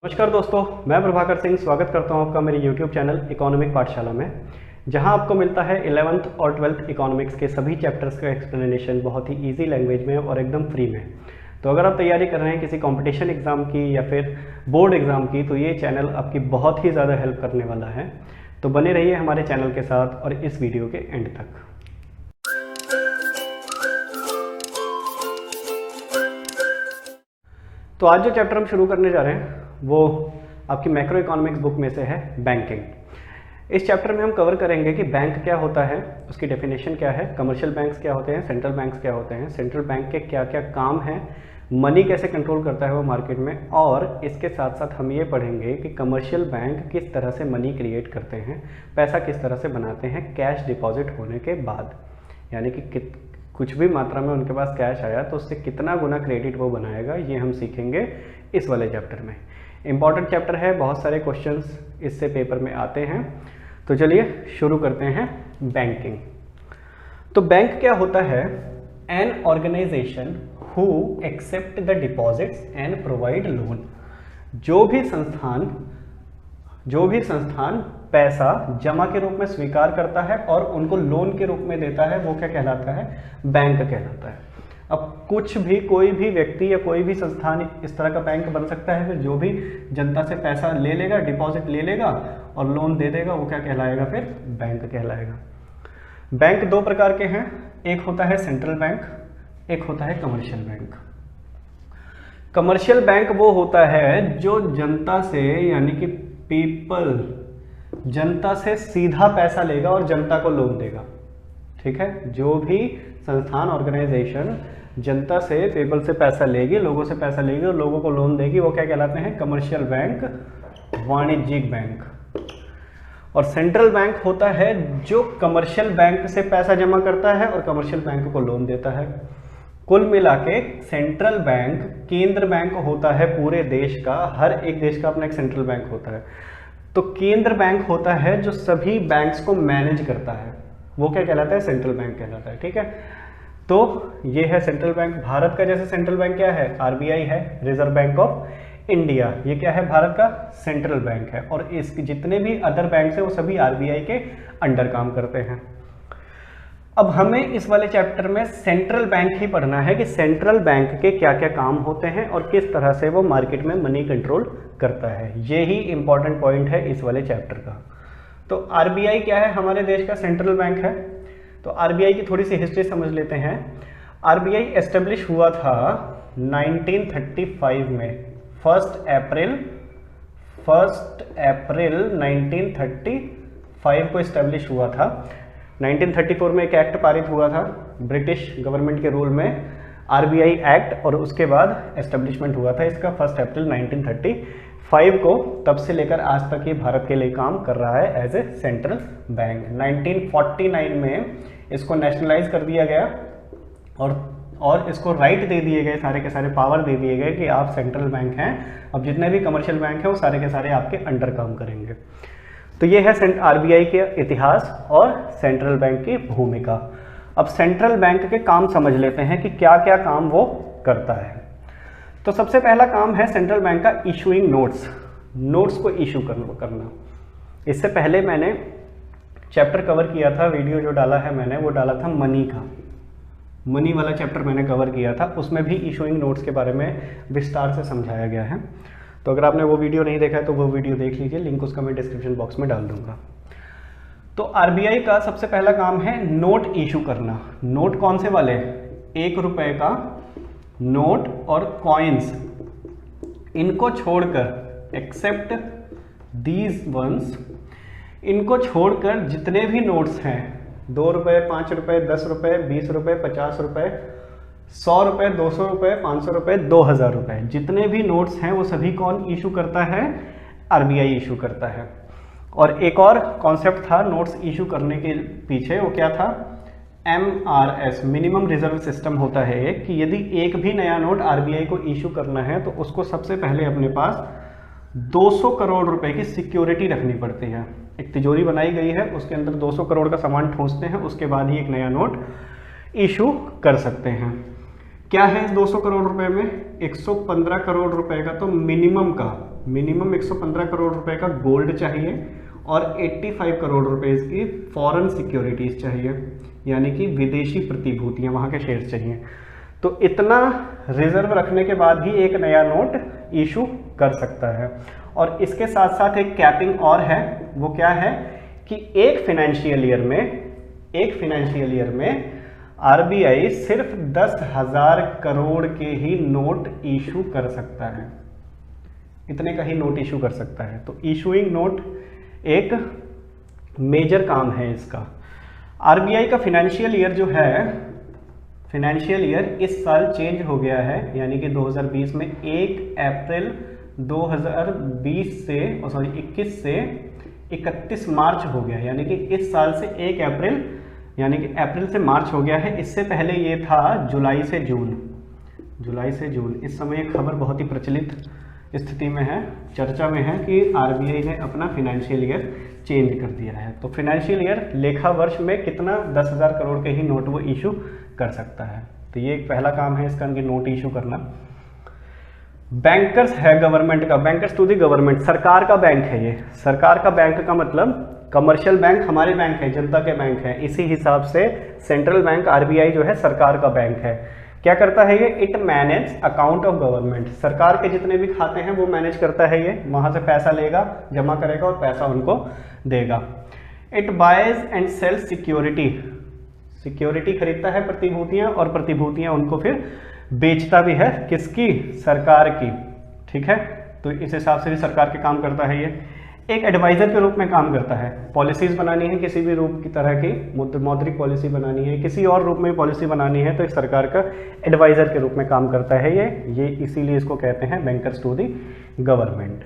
नमस्कार दोस्तों, मैं प्रभाकर सिंह स्वागत करता हूं आपका मेरे YouTube चैनल इकोनॉमिक पाठशाला में, जहां आपको मिलता है 11th और 12th इकोनॉमिक्स के सभी चैप्टर्स का एक्सप्लेनेशन बहुत ही इजी लैंग्वेज में और एकदम फ्री में। तो अगर आप तैयारी कर रहे हैं किसी कंपटीशन एग्ज़ाम की या फिर बोर्ड एग्ज़ाम की, तो ये चैनल आपकी बहुत ही ज़्यादा हेल्प करने वाला है। तो बने रहिए हमारे चैनल के साथ और इस वीडियो के एंड तक। तो आज जो चैप्टर हम शुरू करने जा रहे हैं वो आपकी मैक्रो इकोनॉमिक्स बुक में से है बैंकिंग। इस चैप्टर में हम कवर करेंगे कि बैंक क्या होता है, उसकी डेफिनेशन क्या है, कमर्शियल बैंक्स क्या होते हैं, सेंट्रल बैंक्स क्या होते हैं, सेंट्रल बैंक के क्या क्या काम हैं, मनी कैसे कंट्रोल करता है वो मार्केट में, और इसके साथ साथ हम ये पढ़ेंगे कि कमर्शियल बैंक किस तरह से मनी क्रिएट करते हैं, पैसा किस तरह से बनाते हैं कैश डिपॉजिट होने के बाद। यानी कि कुछ भी मात्रा में उनके पास कैश आया तो उससे कितना गुना क्रेडिट वो बनाएगा, ये हम सीखेंगे इस वाले चैप्टर में। इम्पॉर्टेंट चैप्टर है, बहुत सारे क्वेश्चंस इससे पेपर में आते हैं। तो चलिए शुरू करते हैं बैंकिंग। तो बैंक क्या होता है? An organisation who accept the deposits and provide loan. जो भी संस्थान पैसा जमा के रूप में स्वीकार करता है और उनको लोन के रूप में देता है, वो क्या कहलाता है? बैंक कहलाता है। अब कोई भी व्यक्ति या कोई भी संस्थान इस तरह का बैंक बन सकता है, फिर जो भी जनता से पैसा ले लेगा, डिपॉजिट ले लेगा और लोन दे देगा, वो क्या कहलाएगा? फिर बैंक कहलाएगा। बैंक दो प्रकार के हैं, एक होता है सेंट्रल बैंक, एक होता है कमर्शियल बैंक। कमर्शियल बैंक वो होता है जो जनता से, यानी कि जनता से सीधा पैसा लेगा और जनता को लोन देगा। ठीक है, जो भी संस्थान ऑर्गेनाइजेशन जनता से, पीपल से पैसा लेगी, लोगों से पैसा लेगी और लोगों को लोन देगी, वो क्या कहलाते हैं? कमर्शियल बैंक, वाणिज्यिक बैंक। और सेंट्रल बैंक होता है जो कमर्शियल बैंक से पैसा जमा करता है और कमर्शियल बैंक को लोन देता है। कुल मिला के सेंट्रल बैंक केंद्र बैंक होता है पूरे देश का, हर एक देश का अपना एक सेंट्रल बैंक होता है। तो केंद्र बैंक होता है जो सभी बैंक्स को मैनेज करता है, वो क्या कहलाता है? सेंट्रल बैंक कहलाता है। ठीक है, तो ये है सेंट्रल बैंक। भारत का जैसे सेंट्रल बैंक क्या है? आरबीआई है, रिजर्व बैंक ऑफ इंडिया। ये क्या है? भारत का सेंट्रल बैंक है। और इसके जितने भी अदर बैंक है वो सभी आरबीआई के अंडर काम करते हैं। अब हमें इस वाले चैप्टर में सेंट्रल बैंक ही पढ़ना है कि सेंट्रल बैंक के क्या क्या काम होते हैं और किस तरह से वो मार्केट में मनी कंट्रोल करता है। ये ही इंपॉर्टेंट पॉइंट है इस वाले चैप्टर का। तो आरबीआई क्या है? हमारे देश का सेंट्रल बैंक है। तो आरबीआई की थोड़ी सी हिस्ट्री समझ लेते हैं। आरबीआई एस्टेब्लिश हुआ था 1935 में, 1 अप्रैल 1935 को एस्टेब्लिश हुआ था। 1934 में एक एक्ट पारित हुआ था ब्रिटिश गवर्नमेंट के रूल में, आरबीआई एक्ट, और उसके बाद एस्टेब्लिशमेंट हुआ था इसका 1 अप्रैल 1935 को। तब से लेकर आज तक ये भारत के लिए काम कर रहा है एज ए सेंट्रल बैंक। 1949 में इसको नेशनलाइज कर दिया गया और इसको राइट दे दिए गए, सारे के सारे पावर दे दिए गए कि आप सेंट्रल बैंक हैं, अब जितने भी कमर्शियल बैंक हैं वो सारे के सारे आपके अंडर काम करेंगे। तो ये है आरबीआई के इतिहास और सेंट्रल बैंक की भूमिका। अब सेंट्रल बैंक के काम समझ लेते हैं कि क्या क्या काम वो करता है। तो सबसे पहला काम है सेंट्रल बैंक का इशूइंग नोट्स को इशू करना। इससे पहले मैंने चैप्टर कवर किया था, वीडियो जो डाला है मैंने वो डाला था मनी वाला चैप्टर मैंने कवर किया था, उसमें भी इशूइंग नोट्स के बारे में विस्तार से समझाया गया है। तो अगर आपने वो वीडियो नहीं देखा है तो वो वीडियो देख लीजिए, लिंक उसका मैं डिस्क्रिप्शन बॉक्स में डाल दूंगा। तो आरबीआई का सबसे पहला काम है नोट इशू करना। नोट कौन से वाले? 1 रुपए का नोट और कॉइन्स, इनको छोड़कर, एक्सेप्ट दीज वंस, इनको छोड़कर जितने भी नोट्स हैं, 2 रुपये, 5 रुपये, 10 रुपये, 20 रुपये, 50 रुपये, 100 रुपये, 200 रुपये, 500 रुपये, 2000 रुपये, जितने भी नोट्स हैं वो सभी कौन इशू करता है? आरबीआई इशू करता है। और एक और कॉन्सेप्ट था नोट्स इशू करने के पीछे, वो क्या था? MRS, मिनिमम रिजर्व सिस्टम होता है एक, कि यदि एक भी नया नोट आरबीआई को इशू करना है तो उसको सबसे पहले अपने पास 200 करोड़ रुपए की सिक्योरिटी रखनी पड़ती है। एक तिजोरी बनाई गई है, उसके अंदर 200 करोड़ का सामान ठूंसते हैं, उसके बाद ही एक नया नोट इशू कर सकते हैं। क्या है इस 200 करोड़ रुपए में? 115 करोड़ रुपए का तो मिनिमम का मिनिमम 115 करोड़ रुपए का गोल्ड चाहिए और 85 करोड़ रुपए की फॉरेन सिक्योरिटीज चाहिए, यानी कि विदेशी प्रतिभूतियां, वहां के शेयर्स चाहिए। तो इतना रिजर्व रखने के बाद ही एक नया नोट इशू कर सकता है। और इसके साथ साथ एक कैपिंग और है, वो क्या है कि एक फाइनेंशियल ईयर में आरबीआई सिर्फ 10,000 करोड़ के ही नोट इशू कर सकता है, इतने का ही नोट इशू कर सकता है। तो इशूइंग नोट एक मेजर काम है इसका। आरबीआई का फाइनेंशियल ईयर जो है, फाइनेंशियल ईयर इस साल चेंज हो गया है, यानी कि 2020 में 1 अप्रैल 2021 से 31 मार्च हो गया, यानी कि इस साल से 1 अप्रैल यानी कि अप्रैल से मार्च हो गया है। इससे पहले ये था जुलाई से जून। इस समय एक खबर बहुत ही प्रचलित स्थिति में है, चर्चा में है कि आरबीआई ने अपना फाइनेंशियल ईयर चेंज कर दिया है। तो फाइनेंशियल ईयर लेखा वर्ष में कितना 10,000 करोड़ के ही नोट वो इशू कर सकता है। तो ये एक पहला काम है इसका, नोट इशू करना। बैंकर्स है गवर्नमेंट का, बैंकर्स टू दी गवर्नमेंट, सरकार का बैंक है ये। सरकार का बैंक का मतलब कमर्शियल बैंक हमारे बैंक है, जनता के बैंक है, इसी हिसाब से सेंट्रल बैंक आरबीआई जो है सरकार का बैंक है। क्या करता है ये? It manage account of government, सरकार के जितने भी खाते हैं वो मैनेज करता है ये, वहां से पैसा लेगा, जमा करेगा और पैसा उनको देगा। It buys and sells security खरीदता है प्रतिभूतियां, और प्रतिभूतियां उनको फिर बेचता भी है, किसकी? सरकार की। ठीक है, तो इस हिसाब से भी सरकार के काम करता है ये। एक एडवाइजर के रूप में काम करता है, पॉलिसीज बनानी है किसी भी रूप की तरह की, मौद्रिक पॉलिसी बनानी है, किसी और रूप में पॉलिसी बनानी है, तो एक सरकार का एडवाइजर के रूप में काम करता है ये इसीलिए इसको कहते हैं बैंकर्स टू दी गवर्नमेंट।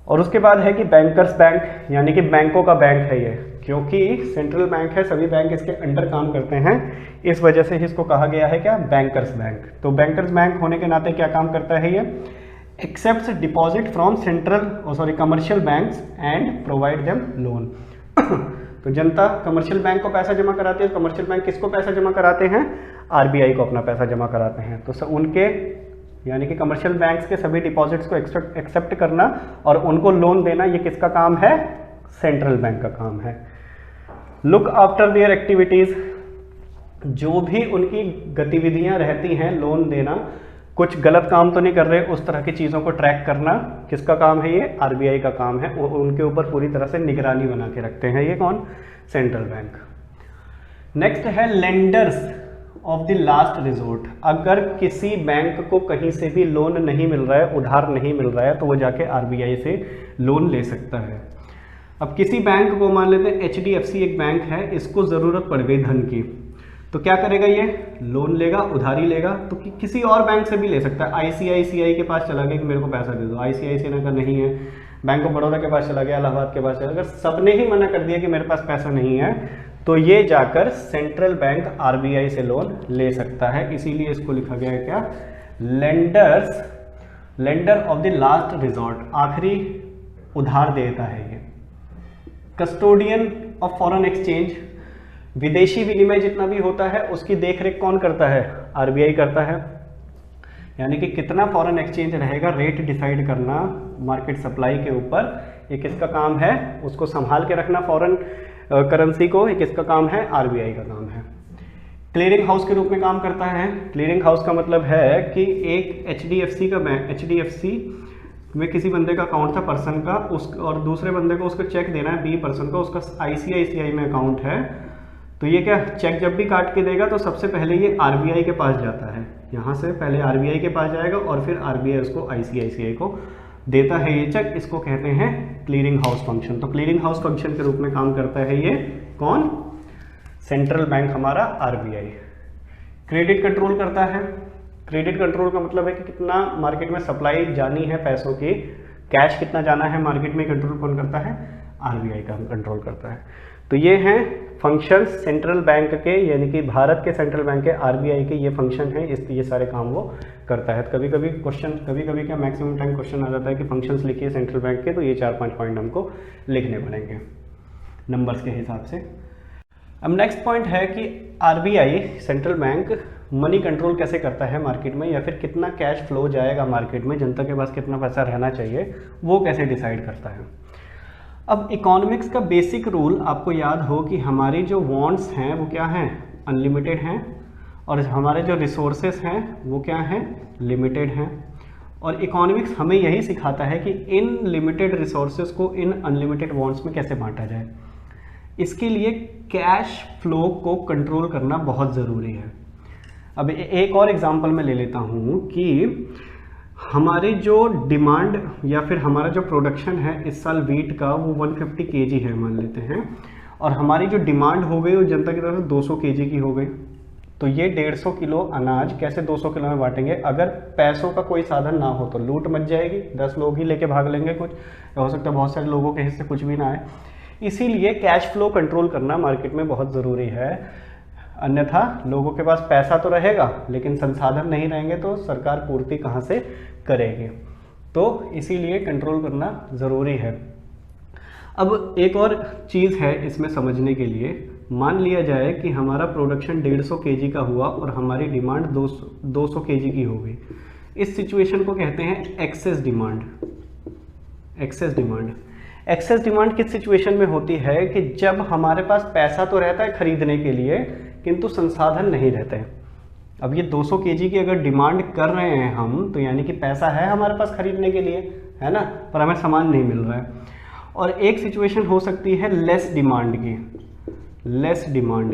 और उसके बाद है कि बैंकर्स बैंक, यानी कि बैंकों का बैंक है ये, क्योंकि सेंट्रल बैंक है, सभी बैंक इसके अंडर काम करते हैं, इस वजह से इसको कहा गया है क्या? Bankers bank. तो बैंकर्स बैंक होने के नाते क्या काम करता है ये? Accepts deposit from commercial banks and provide them loan. तो जनता कमर्शियल बैंक को पैसा जमा कराती है, कमर्शियल बैंक किसको पैसा जमा कराते हैं? आरबीआई को अपना पैसा जमा कराते हैं। तो उनके यानी कि कमर्शियल बैंक्स के सभी डिपॉजिट्स को एक्सेप्ट करना और उनको लोन देना, ये किसका काम है? सेंट्रल बैंक का काम है। लुक आफ्टर देयर एक्टिविटीज, जो भी उनकी गतिविधियां रहती हैं, लोन देना, कुछ गलत काम तो नहीं कर रहे, उस तरह की चीज़ों को ट्रैक करना किसका काम है? ये आरबीआई का काम है। उनके ऊपर पूरी तरह से निगरानी बना के रखते हैं ये कौन? Central bank. नेक्स्ट है lenders of the last resort. अगर किसी बैंक को कहीं से भी लोन नहीं मिल रहा है, उधार नहीं मिल रहा है, तो वो जाके आरबीआई से लोन ले सकता है। अब किसी बैंक को, मान लेते हैं एचडीएफसी एक बैंक है, इसको ज़रूरत पड़ गई धन की, तो क्या करेगा? ये लोन लेगा, उधारी लेगा। तो किसी और बैंक से भी ले सकता है। आईसीआईसीआई के पास चला गया कि मेरे को पैसा दे दो, आईसीआईसीआई ने कहा नहीं है, बैंक ऑफ बड़ौदा के पास चला गया, इलाहाबाद के पास चला गया, अगर सबने ही मना कर दिया कि मेरे पास पैसा नहीं है, तो ये जाकर सेंट्रल बैंक आरबीआई से लोन ले सकता है। इसीलिए इसको लिखा गया है क्या? Lender of the last resort, आखिरी उधार देता है ये। कस्टोडियन ऑफ फॉरेन एक्सचेंज, विदेशी विनिमय जितना भी होता है उसकी देखरेख कौन करता है? आरबीआई करता है। यानी कि कितना फॉरेन एक्सचेंज रहेगा, रेट डिसाइड करना मार्केट सप्लाई के ऊपर, ये किसका काम है? उसको संभाल के रखना फॉरेन करेंसी को, ये किसका काम है? आरबीआई का काम है। क्लियरिंग हाउस के रूप में काम करता है। क्लियरिंग हाउस का मतलब है कि एक एचडीएफसी का बैंक, एचडीएफसी में किसी बंदे का अकाउंट था पर्सन का, उस और दूसरे बंदे को उसको चेक देना है, बी पर्सन को, उसका आईसीआईसीआई में अकाउंट है, तो ये क्या, चेक जब भी काट के देगा तो सबसे पहले ये आरबीआई के पास जाता है, यहाँ से पहले आरबीआई के पास जाएगा और फिर आरबीआई उसको आईसीआईसीआई को देता है ये चेक। इसको कहते हैं क्लियरिंग हाउस फंक्शन। तो क्लियरिंग हाउस फंक्शन के रूप में काम करता है ये कौन? सेंट्रल बैंक हमारा आरबीआई। क्रेडिट कंट्रोल करता है। क्रेडिट कंट्रोल का मतलब है कि कितना मार्केट में सप्लाई जानी है पैसों की, कैश कितना जाना है मार्केट में, कंट्रोल कौन करता है? आरबीआई का कंट्रोल करता है। तो ये हैं फंक्शंस सेंट्रल बैंक के, यानी कि भारत के सेंट्रल बैंक के, आरबीआई के ये फंक्शन है, ये सारे काम वो करता है। कभी कभी क्या मैक्सिमम टाइम क्वेश्चन आ जाता है कि फंक्शंस लिखिए सेंट्रल बैंक के, तो ये 4-5 पॉइंट हमको लिखने पड़ेंगे नंबर्स के हिसाब से। अब नेक्स्ट पॉइंट है कि RBI central bank money control कैसे करता है मार्केट में, या फिर कितना कैश फ्लो जाएगा मार्केट में, जनता के पास कितना पैसा रहना चाहिए, वो कैसे डिसाइड करता है। अब इकोनॉमिक्स का बेसिक रूल आपको याद हो कि हमारी जो वांट्स हैं वो क्या हैं, अनलिमिटेड हैं, और हमारे जो रिसोर्सेस हैं वो क्या हैं, लिमिटेड हैं। और इकोनॉमिक्स हमें यही सिखाता है कि इन लिमिटेड रिसोर्सेस को इन अनलिमिटेड वांट्स में कैसे बांटा जाए। इसके लिए कैश फ्लो को कंट्रोल करना बहुत ज़रूरी है। अब एक और एग्जांपल मैं ले लेता हूँ कि हमारे जो डिमांड या फिर हमारा जो प्रोडक्शन है इस साल वीट का वो 150 केजी है मान लेते हैं, और हमारी जो डिमांड हो गई वो जनता की तरफ से 200 केजी की हो गई। तो ये 150 किलो अनाज कैसे 200 किलो में बांटेंगे? अगर पैसों का कोई साधन ना हो तो लूट मच जाएगी, 10 लोग ही लेके भाग लेंगे, कुछ हो सकता है बहुत सारे लोगों के हिस्से कुछ भी ना आए। इसीलिए कैश फ्लो कंट्रोल करना मार्केट में बहुत ज़रूरी है, अन्यथा लोगों के पास पैसा तो रहेगा लेकिन संसाधन नहीं रहेंगे तो सरकार पूर्ति कहाँ से करेगी। तो इसीलिए कंट्रोल करना ज़रूरी है। अब एक और चीज़ है इसमें समझने के लिए, मान लिया जाए कि हमारा प्रोडक्शन 150 केजी का हुआ और हमारी डिमांड 200 केजी की हो गई। इस सिचुएशन को कहते हैं excess demand. Excess demand excess demand किस सिचुएशन में होती है कि जब हमारे पास पैसा तो रहता है खरीदने के लिए किंतु संसाधन नहीं रहते हैं। अब ये 200 केजी की अगर डिमांड कर रहे हैं हम, तो यानी कि पैसा है हमारे पास खरीदने के लिए, है ना, पर हमें सामान नहीं मिल रहा है। और एक सिचुएशन हो सकती है लेस डिमांड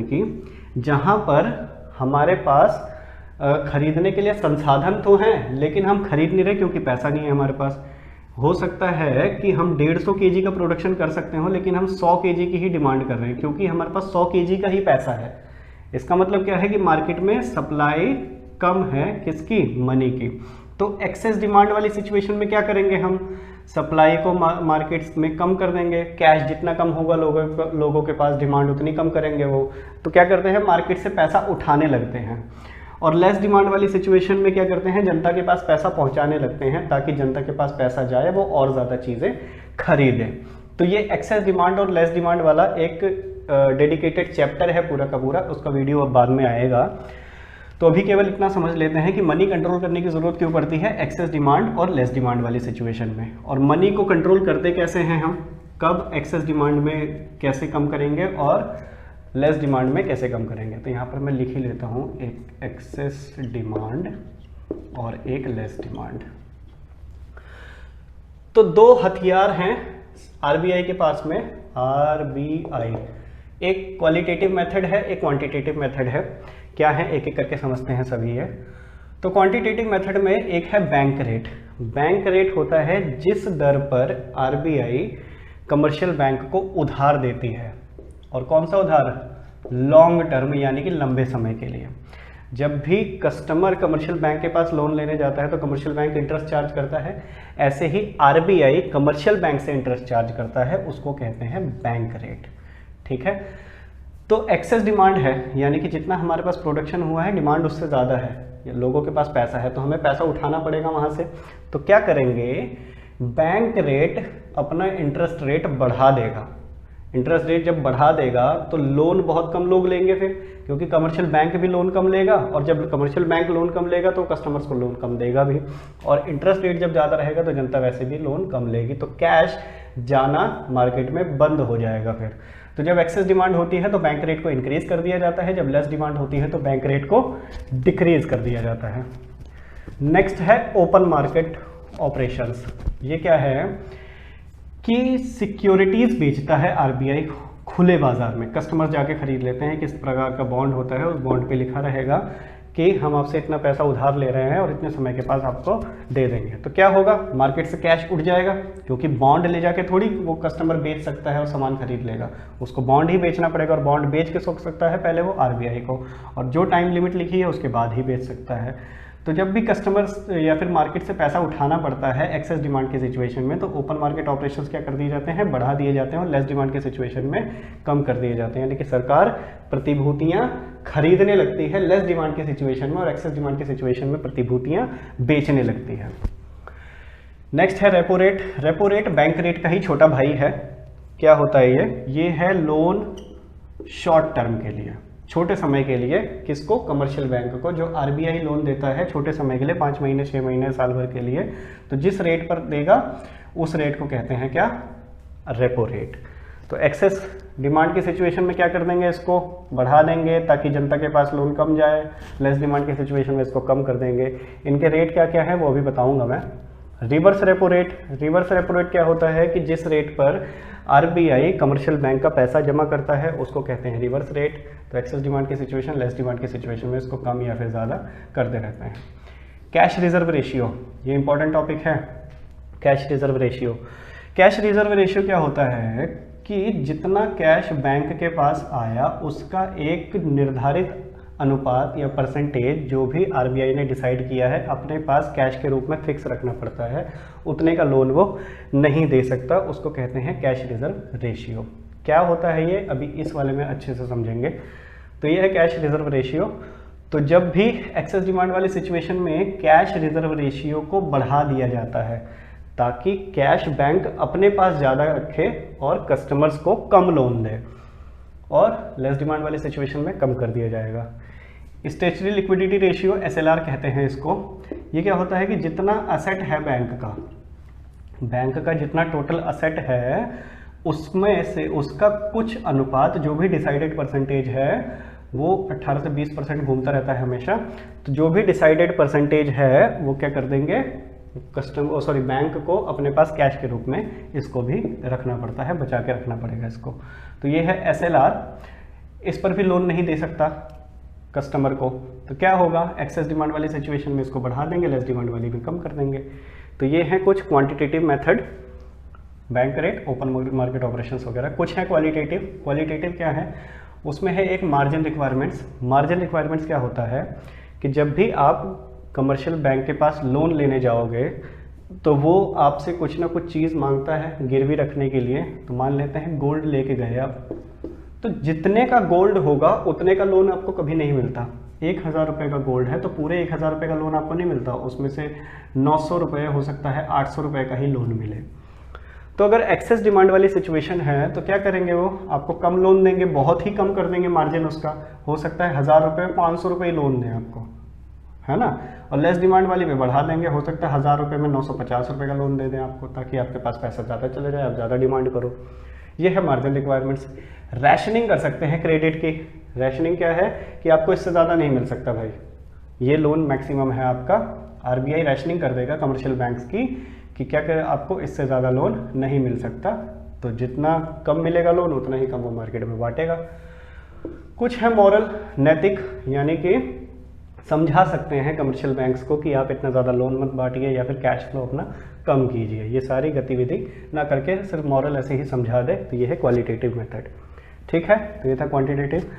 की, जहाँ पर हमारे पास खरीदने के लिए संसाधन तो हैं लेकिन हम खरीद नहीं रहे क्योंकि पैसा नहीं है हमारे पास। हो सकता है कि हम 150 केजी का प्रोडक्शन कर सकते हो लेकिन हम 100 केजी की ही डिमांड कर रहे हैं क्योंकि हमारे पास 100 केजी का ही पैसा है। इसका मतलब क्या है कि मार्केट में सप्लाई कम है, किसकी, मनी की। तो एक्सेस डिमांड वाली सिचुएशन में क्या करेंगे हम, सप्लाई को मार्केट्स में कम कर देंगे, कैश जितना कम होगा लोगों के पास डिमांड उतनी कम करेंगे वो। तो क्या करते हैं, मार्केट से पैसा उठाने लगते हैं। और लेस डिमांड वाली सिचुएशन में क्या करते हैं, जनता के पास पैसा पहुंचाने लगते हैं ताकि जनता के पास पैसा जाए वो और ज़्यादा चीज़ें खरीदे। तो ये एक्सेस डिमांड और लेस डिमांड वाला एक डेडिकेटेड चैप्टर है पूरा का पूरा, उसका वीडियो अब बाद में आएगा। तो अभी केवल इतना समझ लेते हैं कि मनी कंट्रोल करने की ज़रूरत क्यों पड़ती है एक्सेस डिमांड और लेस डिमांड वाली सिचुएशन में, और मनी को कंट्रोल करते कैसे हैं हम, कब एक्सेस डिमांड में कैसे कम करेंगे और लेस डिमांड में कैसे कम करेंगे। तो यहाँ पर मैं लिख ही लेता हूँ, एक एक्सेस डिमांड और एक लेस डिमांड। तो दो हथियार हैं आरबीआई के पास में, आरबीआई, एक क्वालिटेटिव मेथड है, एक क्वांटिटेटिव मेथड है। क्या है, एक एक करके समझते हैं सभी है। तो क्वांटिटेटिव मेथड में एक है बैंक रेट। बैंक रेट होता है जिस दर पर आरबीआई कमर्शियल बैंक को उधार देती है, और कौन सा उधार, लॉन्ग टर्म यानी कि लंबे समय के लिए। जब भी कस्टमर कमर्शियल बैंक के पास लोन लेने जाता है तो कमर्शियल बैंक इंटरेस्ट चार्ज करता है, ऐसे ही आरबीआई कमर्शियल बैंक से इंटरेस्ट चार्ज करता है, उसको कहते हैं बैंक रेट। ठीक है, तो एक्सेस डिमांड है यानी कि जितना हमारे पास प्रोडक्शन हुआ है डिमांड उससे ज़्यादा है, लोगों के पास पैसा है तो हमें पैसा उठाना पड़ेगा वहाँ से। तो क्या करेंगे, बैंक रेट अपना इंटरेस्ट रेट बढ़ा देगा। इंटरेस्ट रेट जब बढ़ा देगा तो लोन बहुत कम लोग लेंगे फिर, क्योंकि कमर्शियल बैंक भी लोन कम लेगा, और जब कमर्शियल बैंक लोन कम लेगा तो कस्टमर्स को लोन कम देगा भी, और इंटरेस्ट रेट जब ज़्यादा रहेगा तो जनता वैसे भी लोन कम लेगी, तो कैश जाना मार्केट में बंद हो जाएगा फिर। तो जब एक्सेस डिमांड होती है तो बैंक रेट को इंक्रीज कर दिया जाता है, जब लेस डिमांड होती है तो बैंक रेट को डिक्रीज कर दिया जाता है। नेक्स्ट है ओपन मार्केट ऑपरेशंस। ये क्या है कि सिक्योरिटीज बेचता है आरबीआई खुले बाजार में, कस्टमर जाके खरीद लेते हैं, किस प्रकार का बॉन्ड होता है उस बॉन्ड पे लिखा रहेगा कि हम आपसे इतना पैसा उधार ले रहे हैं और इतने समय के पास आपको दे देंगे। तो क्या होगा, मार्केट से कैश उठ जाएगा, क्योंकि बॉन्ड ले जाके थोड़ी वो कस्टमर बेच सकता है और सामान खरीद लेगा, उसको बॉन्ड ही बेचना पड़ेगा, और बॉन्ड बेच के सोच सकता है पहले वो आरबीआई को, और जो टाइम लिमिट लिखी है उसके बाद ही बेच सकता है। तो जब भी कस्टमर्स या फिर मार्केट से पैसा उठाना पड़ता है एक्सेस डिमांड की सिचुएशन में, तो ओपन मार्केट ऑपरेशंस क्या कर दिए जाते हैं, बढ़ा दिए जाते हैं, और लेस डिमांड के सिचुएशन में कम कर दिए जाते हैं, यानी कि सरकार प्रतिभूतियां खरीदने लगती है लेस डिमांड की सिचुएशन में, और एक्सेस डिमांड की सिचुएशन में प्रतिभूतियां बेचने लगती है। नेक्स्ट है repo rate. Repo rate bank rate का ही छोटा भाई है। क्या होता है ये है लोन शॉर्ट टर्म के लिए, छोटे समय के लिए, किसको? कमर्शियल बैंक को। जो आरबीआई लोन देता है छोटे समय के लिए, 5 महीने 6 महीने साल भर के लिए, तो जिस रेट पर देगा उस रेट को कहते हैं क्या? Repo rate. तो एक्सेस डिमांड की सिचुएशन में क्या कर देंगे? इसको बढ़ा देंगे ताकि जनता के पास लोन कम जाए। लेस डिमांड की सिचुएशन में इसको कम कर देंगे। इनके रेट क्या क्या है वो अभी बताऊंगा मैं। Reverse repo rate. Reverse repo rate क्या होता है कि जिस रेट पर आरबीआई कमर्शियल बैंक का पैसा जमा करता है उसको कहते हैं रिवर्स रेट। तो एक्सेस डिमांड की सिचुएशन, लेस डिमांड की सिचुएशन में इसको कम या फिर ज़्यादा करते रहते हैं। कैश रिजर्व रेशियो, ये इंपॉर्टेंट टॉपिक है। Cash reserve ratio. Cash reserve ratio क्या होता है कि जितना कैश बैंक के पास आया उसका एक निर्धारित अनुपात या परसेंटेज जो भी आरबीआई ने डिसाइड किया है अपने पास कैश के रूप में फिक्स रखना पड़ता है, उतने का लोन वो नहीं दे सकता, उसको कहते हैं कैश रिजर्व रेशियो। क्या होता है ये अभी इस वाले में अच्छे से समझेंगे। तो ये है कैश रिजर्व रेशियो। तो जब भी एक्सेस डिमांड वाली सिचुएशन में कैश रिजर्व रेशियो को बढ़ा दिया जाता है ताकि कैश बैंक अपने पास ज़्यादा रखे और कस्टमर्स को कम लोन दे, और लेस डिमांड वाली सिचुएशन में कम कर दिया जाएगा। स्टेचुटरी लिक्विडिटी रेशियो, एसएलआर कहते हैं इसको। ये क्या होता है कि जितना असेट है बैंक का जितना टोटल असेट है उसमें से उसका कुछ अनुपात, जो भी डिसाइडेड परसेंटेज है वो 18 से 20% घूमता रहता है हमेशा। तो जो भी डिसाइडेड परसेंटेज है वो क्या कर देंगे? बैंक को अपने पास कैश के रूप में इसको भी रखना पड़ता है, बचा के रखना पड़ेगा इसको। तो ये है एसएलआर। इस पर भी लोन नहीं दे सकता कस्टमर को, तो क्या होगा? एक्सेस डिमांड वाली सिचुएशन में इसको बढ़ा देंगे, लेस डिमांड वाली भी कम कर देंगे। तो ये है कुछ quantitative method, bank rate, open market operations वगैरह। कुछ है क्वालिटेटिव। क्वालिटेटिव क्या है? उसमें है एक मार्जिन रिक्वायरमेंट्स। मार्जिन रिक्वायरमेंट्स क्या होता है कि जब भी आप कमर्शियल बैंक के पास लोन लेने जाओगे तो वो आपसे कुछ ना कुछ चीज़ मांगता है गिरवी रखने के लिए। तो मान लेते हैं गोल्ड लेके गए आप, तो जितने का गोल्ड होगा उतने का लोन आपको कभी नहीं मिलता। 1000 रुपये का गोल्ड है तो पूरे 1000 रुपये का लोन आपको नहीं मिलता, उसमें से 900 रुपये हो सकता है 800 रुपये का ही लोन मिले। तो अगर एक्सेस डिमांड वाली सिचुएशन है तो क्या करेंगे? वो आपको कम लोन देंगे, बहुत ही कम कर देंगे मार्जिन उसका। हो सकता है 1000 रुपये 500 रुपये लोन दें आपको, है ना। और लेस डिमांड वाली में बढ़ा देंगे, हो सकता है 1000 रुपये में 950 रुपये का लोन दे दें आपको, ताकि आपके पास पैसा ज़्यादा चले जाए, आप ज़्यादा डिमांड करो। ये है मार्जिन रिक्वायरमेंट्स। रैशनिंग कर सकते हैं क्रेडिट की। रैशनिंग क्या है कि आपको इससे ज़्यादा नहीं मिल सकता भाई, ये लोन मैक्सिमम है आपका। आरबीआई रैशनिंग कर देगा कमर्शियल बैंक्स की कि क्या कर आपको इससे ज़्यादा लोन नहीं मिल सकता, तो जितना कम मिलेगा लोन उतना ही कम वो मार्केट में बांटेगा। कुछ है मॉरल, नैतिक, यानी कि समझा सकते हैं कमर्शियल बैंक्स को कि आप इतना ज़्यादा लोन मत बांटिए या फिर कैश फ्लो अपना कम कीजिए। ये सारी गतिविधि ना करके सिर्फ मॉरल ऐसे ही समझा दे, तो ये है क्वालिटेटिव मेथड। ठीक है, तो ये था क्वांटिटेटिव।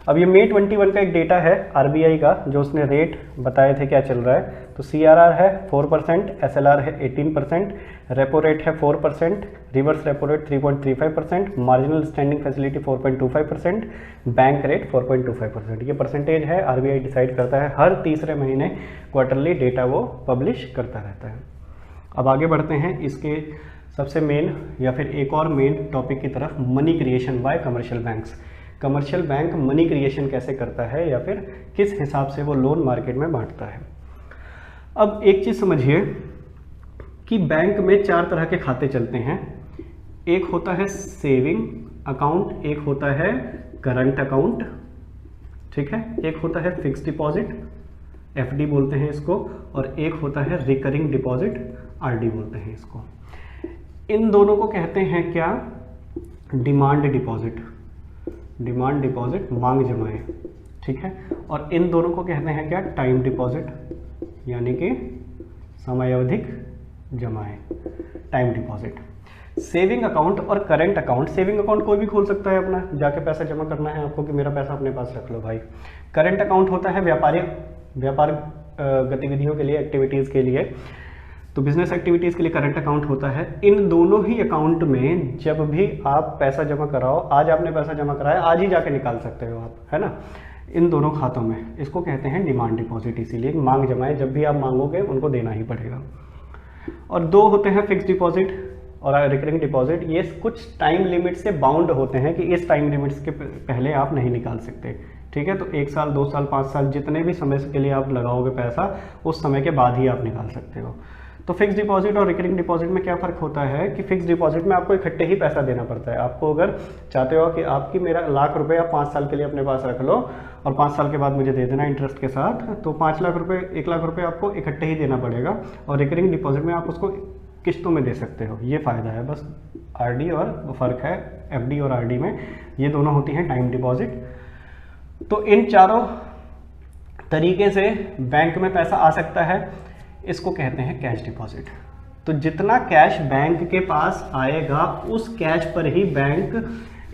अब ये मई 21 का एक डेटा है आरबीआई का, जो उसने रेट बताए थे क्या चल रहा है। तो सीआरआर है 4%, एसएलआर है 18%, रेपो रेट है 4%, reverse repo rate 3.35%, marginal standing facility 4.25%, bank rate 4.25%। ये परसेंटेज है, आरबीआई डिसाइड करता है हर तीसरे महीने क्वार्टरली डेटा वो पब्लिश करता रहता है। अब आगे बढ़ते हैं इसके सबसे मेन या फिर एक और मेन टॉपिक की तरफ, money creation bye commercial banks. Commercial bank money creation कैसे करता है या फिर किस हिसाब से वो लोन मार्केट में बांटता है। अब एक चीज़ समझिए कि बैंक में 4 तरह के खाते चलते हैं। एक होता है सेविंग अकाउंट, एक होता है करंट अकाउंट, ठीक है, एक होता है फिक्स डिपॉजिट, एफडी बोलते हैं इसको, और एक होता है रिकरिंग डिपॉजिट, आरडी बोलते हैं इसको। इन दोनों को कहते हैं क्या? Demand deposit. डिमांड डिपॉजिट, मांग जमाएं, ठीक है। और इन दोनों को कहते हैं क्या? टाइम डिपॉजिट, यानी कि समयावधिक जमाएं, टाइम डिपॉजिट। सेविंग अकाउंट और करंट अकाउंट, सेविंग अकाउंट कोई भी खोल सकता है अपना, जाके पैसा जमा करना है आपको कि मेरा पैसा अपने पास रख लो भाई। करंट अकाउंट होता है व्यापार गतिविधियों के लिए, एक्टिविटीज़ के लिए, तो बिजनेस एक्टिविटीज़ के लिए करंट अकाउंट होता है। इन दोनों ही अकाउंट में जब भी आप पैसा जमा कराओ, आज आपने पैसा जमा कराया आज ही जाके निकाल सकते हो आप, है ना, इन दोनों खातों में। इसको कहते हैं डिमांड डिपॉजिट, इसीलिए मांग जमाएं, जब भी आप मांगोगे उनको देना ही पड़ेगा। और दो होते हैं फिक्स डिपॉजिट और रिकरिंग डिपॉजिट ये कुछ टाइम लिमिट से बाउंड होते हैं कि इस टाइम लिमिट्स के पहले आप नहीं निकाल सकते, ठीक है। तो 1 साल 2 साल 5 साल जितने भी समय के लिए आप लगाओगे पैसा, उस समय के बाद ही आप निकाल सकते हो। तो फिक्स डिपॉजिट और रिकरिंग डिपॉजिट में क्या फ़र्क होता है कि फिक्स डिपॉजिट में आपको इकट्ठे ही पैसा देना पड़ता है। आपको अगर चाहते हो कि आपकी मेरा लाख रुपए आप 5 साल के लिए अपने पास रख लो और 5 साल के बाद मुझे दे देना इंटरेस्ट के साथ, तो 5 लाख रुपए 1 लाख रुपए आपको इकट्ठे ही देना पड़ेगा। और रिकरिंग डिपॉजिट में आप उसको किस्तों में दे सकते हो, ये फ़ायदा है बस। आरडी और फ़र्क है एफडी और आरडी में, ये दोनों होती हैं टाइम डिपॉजिट। तो इन चारों तरीके से बैंक में पैसा आ सकता है, इसको कहते हैं कैश डिपॉजिट। तो जितना कैश बैंक के पास आएगा उस कैश पर ही बैंक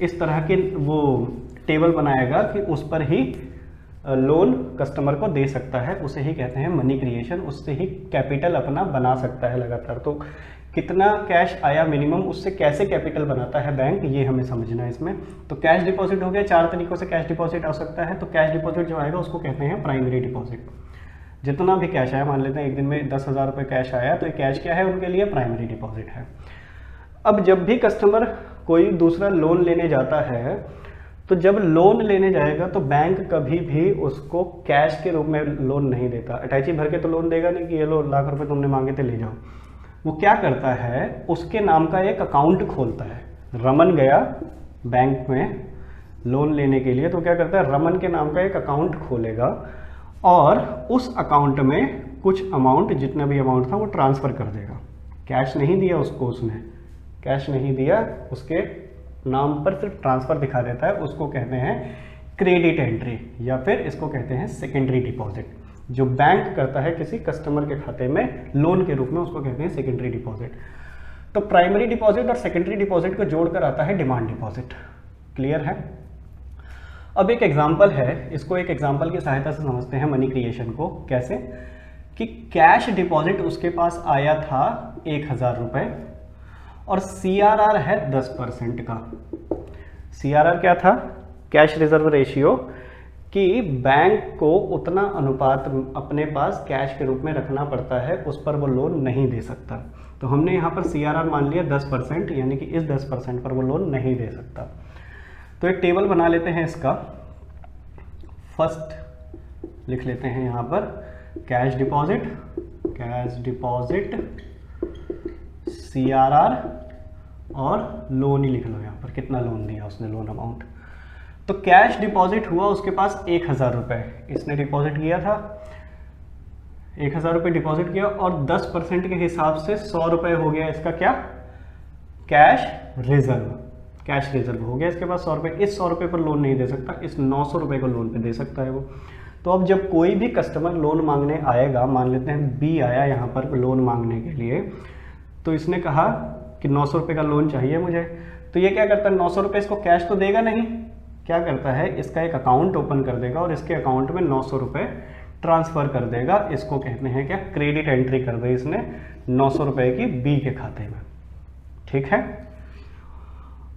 इस तरह के वो टेबल बनाएगा कि उस पर ही लोन कस्टमर को दे सकता है, उसे ही कहते हैं मनी क्रिएशन, उससे ही कैपिटल अपना बना सकता है लगातार। तो कितना कैश आया मिनिमम, उससे कैसे कैपिटल बनाता है बैंक, ये हमें समझना है इसमें। तो कैश डिपॉजिट हो गया, 4 तरीकों से कैश डिपॉजिट आ सकता है। तो कैश डिपॉजिट जो आएगा उसको कहते हैं प्राइमरी डिपॉजिट। जितना भी कैश आया, मान लेते हैं एक दिन में 10,000 रुपये कैश आया, तो ये कैश क्या है उनके लिए, प्राइमरी डिपॉजिट है। अब जब भी कस्टमर कोई दूसरा लोन लेने जाता है, तो जब लोन लेने जाएगा तो बैंक कभी भी उसको कैश के रूप में लोन नहीं देता। अटैची भर के तो लोन देगा नहीं कि ये लो लाख रुपए तुमने मांगे थे ले जाओ। वो क्या करता है, उसके नाम का एक अकाउंट खोलता है। रमन गया बैंक में लोन लेने के लिए, तो क्या करता है, रमन के नाम का एक अकाउंट खोलेगा और उस अकाउंट में कुछ अमाउंट, जितना भी अमाउंट था वो ट्रांसफ़र कर देगा। कैश नहीं दिया उसको, उसने कैश नहीं दिया, उसके नाम पर सिर्फ ट्रांसफ़र दिखा देता है। उसको कहते हैं क्रेडिट एंट्री, या फिर इसको कहते हैं सेकेंडरी डिपॉजिट। जो बैंक करता है किसी कस्टमर के खाते में लोन के रूप में, उसको कहते हैं सेकेंडरी डिपॉजिट। तो प्राइमरी डिपॉजिट और सेकेंडरी डिपॉजिट को जोड़कर आता है डिमांड डिपॉजिट। क्लियर है? अब एक एग्जांपल है, इसको एक एग्जांपल की सहायता से समझते हैं मनी क्रिएशन को। कैसे कि कैश डिपॉजिट उसके पास आया था 1,000 रुपये और CRR है 10% का। CRR क्या था, कैश रिजर्व रेशियो, कि बैंक को उतना अनुपात अपने पास कैश के रूप में रखना पड़ता है, उस पर वो लोन नहीं दे सकता। तो हमने यहाँ पर CRR मान लिया 10%, यानी कि इस 10% पर वो लोन नहीं दे सकता। तो एक टेबल बना लेते हैं इसका। फर्स्ट लिख लेते हैं यहाँ पर कैश डिपॉजिट, CRR और लोन ही लिख लो यहाँ पर, कितना लोन दिया उसने, लोन अमाउंट। तो कैश डिपॉजिट हुआ उसके पास 1,000 रुपये, इसने डिपॉजिट किया था, 1,000 रुपये डिपॉजिट किया और 10% के हिसाब से 100 रुपये हो गया इसका क्या, कैश रिजर्व हो गया इसके पास 100 रुपये। इस 100 रुपये पर लोन नहीं दे सकता, इस 900 रुपये को लोन पे दे सकता है वो। तो अब जब कोई भी कस्टमर लोन मांगने आएगा, मान लेते हैं बी आया यहाँ पर लोन मांगने के लिए, तो इसने कहा कि 900 रुपये का लोन चाहिए मुझे। तो ये क्या करता है, 900 रुपये इसको कैश तो देगा नहीं, क्या करता है, इसका एक अकाउंट ओपन कर देगा और इसके अकाउंट में 900 रुपये ट्रांसफ़र कर देगा। इसको कहते हैं क्या, क्रेडिट एंट्री कर दी इसने 900 रुपये की बी के खाते में। ठीक है।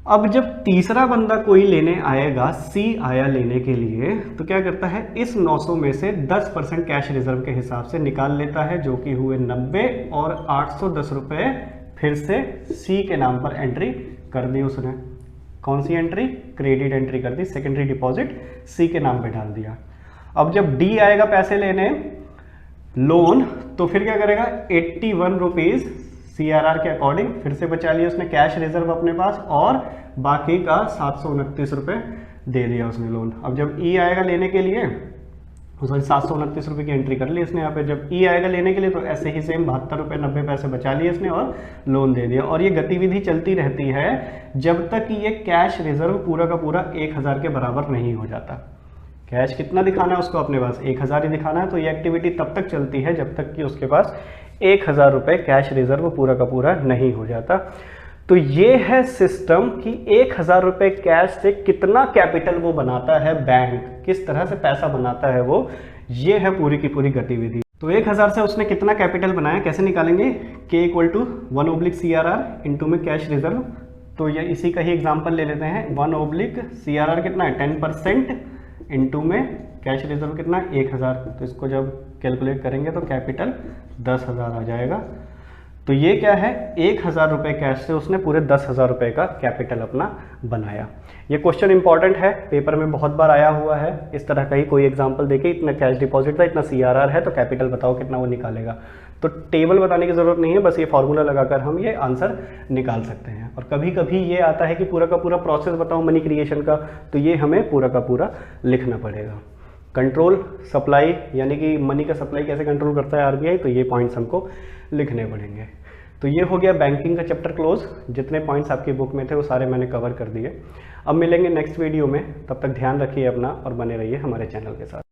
अब जब तीसरा बंदा कोई लेने आएगा, सी आया लेने के लिए, तो क्या करता है, इस 900 में से 10% कैश रिजर्व के हिसाब से निकाल लेता है, जो कि हुए 90, और 810 रुपये फिर से सी के नाम पर एंट्री कर दी उसने। कौन सी एंट्री, क्रेडिट एंट्री कर दी, सेकेंडरी डिपॉजिट सी के नाम पे डाल दिया। अब जब डी आएगा पैसे लेने लोन, तो फिर क्या करेगा, 81 रुपीज़ CRR के अकॉर्डिंग फिर से बचा लिया उसने कैश रिजर्व अपने पास, और बाकी का 729 रुपये दे दिया उसने लोन। अब जब ई आएगा लेने के लिए, सॉरी 729 रुपये की एंट्री कर ली इसने यहाँ पे। जब ई आएगा लेने के लिए तो ऐसे ही सेम 72 रुपये 90 पैसे बचा लिए इसने और लोन दे दिया। और ये गतिविधि चलती रहती है जब तक कि ये कैश रिजर्व पूरा का पूरा 1,000 के बराबर नहीं हो जाता। कैश कितना दिखाना है उसको अपने पास, 1,000 ही दिखाना है। तो ये एक्टिविटी तब तक चलती है जब तक कि उसके पास 1,000 रुपये कैश रिजर्व पूरा का पूरा नहीं हो जाता। तो ये है सिस्टम कि 1,000 रुपये कैश से कितना कैपिटल वो बनाता है बैंक, किस तरह से पैसा बनाता है वो, ये है पूरी की पूरी गतिविधि। तो 1,000 से उसने कितना कैपिटल बनाया, कैसे निकालेंगे, K = 1/CRR इंटू में कैश रिजर्व। तो ये इसी का ही एग्जाम्पल ले लेते हैं। 1/CRR कितना है, 10% इंटू में कैश रिजर्व कितना है, 1,000। तो इसको जब कैलकुलेट करेंगे तो कैपिटल 10,000 आ जाएगा। तो ये क्या है, 1,000 रुपये कैश से उसने पूरे 10,000 रुपये का कैपिटल अपना बनाया। ये क्वेश्चन इंपॉर्टेंट है, पेपर में बहुत बार आया हुआ है। इस तरह का ही कोई एग्जांपल देके इतना कैश डिपॉजिट था, इतना CRR है, तो कैपिटल बताओ कितना वो निकालेगा। तो टेबल बताने की ज़रूरत नहीं है, बस ये फार्मूला लगाकर हम ये आंसर निकाल सकते हैं। और कभी कभी ये आता है कि पूरा का पूरा प्रोसेस बताओ मनी क्रिएशन का, तो ये हमें पूरा का पूरा लिखना पड़ेगा। कंट्रोल सप्लाई, यानी कि मनी का सप्लाई कैसे कंट्रोल करता है RBI, तो ये पॉइंट्स हमको लिखने पड़ेंगे। तो ये हो गया बैंकिंग का चैप्टर क्लोज। जितने पॉइंट्स आपकी बुक में थे वो सारे मैंने कवर कर दिए। अब मिलेंगे नेक्स्ट वीडियो में, तब तक ध्यान रखिए अपना और बने रहिए हमारे चैनल के साथ।